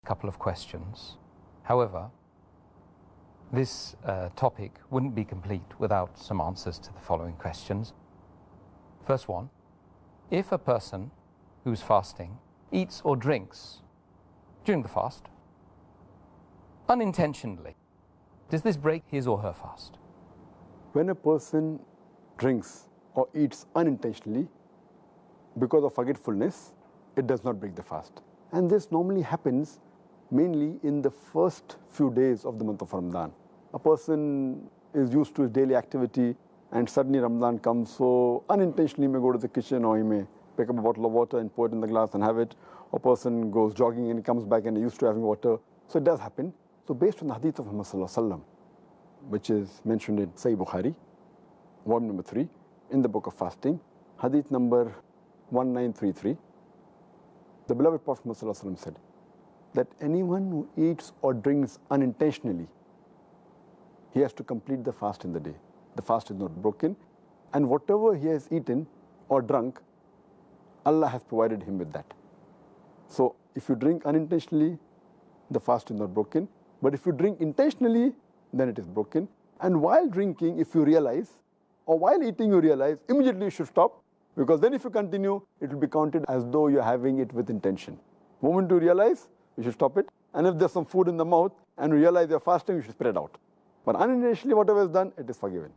couple of questions. However, this topic wouldn't be complete without some answers to the following questions. First one, if a person who's fasting eats or drinks during the fast, unintentionally, does this break his or her fast? When a person drinks or eats unintentionally because of forgetfulness, it does not break the fast. And this normally happens mainly in the first few days of the month of Ramadan. A person is used to his daily activity and suddenly Ramadan comes, so unintentionally he may go to the kitchen or he may pick up a bottle of water and pour it in the glass and have it. Or a person goes jogging and he comes back and he's used to having water. So it does happen. So based on the hadith of Muhammad Sallallahu Alaihi Wasallam, which is mentioned in Sahih Bukhari, volume number 3, in the book of fasting, hadith number 1933, the beloved Prophet Muhammad Sallallahu Alaihi Wasallam said that anyone who eats or drinks unintentionally, he has to complete the fast in the day. The fast is not broken, and whatever he has eaten or drunk, Allah has provided him with that. So if you drink unintentionally, the fast is not broken. But if you drink intentionally, then it is broken. And while drinking, if you realize, or while eating you realize, immediately you should stop, because then if you continue, it will be counted as though you're having it with intention. The moment you realize, you should stop it. And if there's some food in the mouth and you realize you're fasting, you should spit it out. But unintentionally, whatever is done, it is forgiven.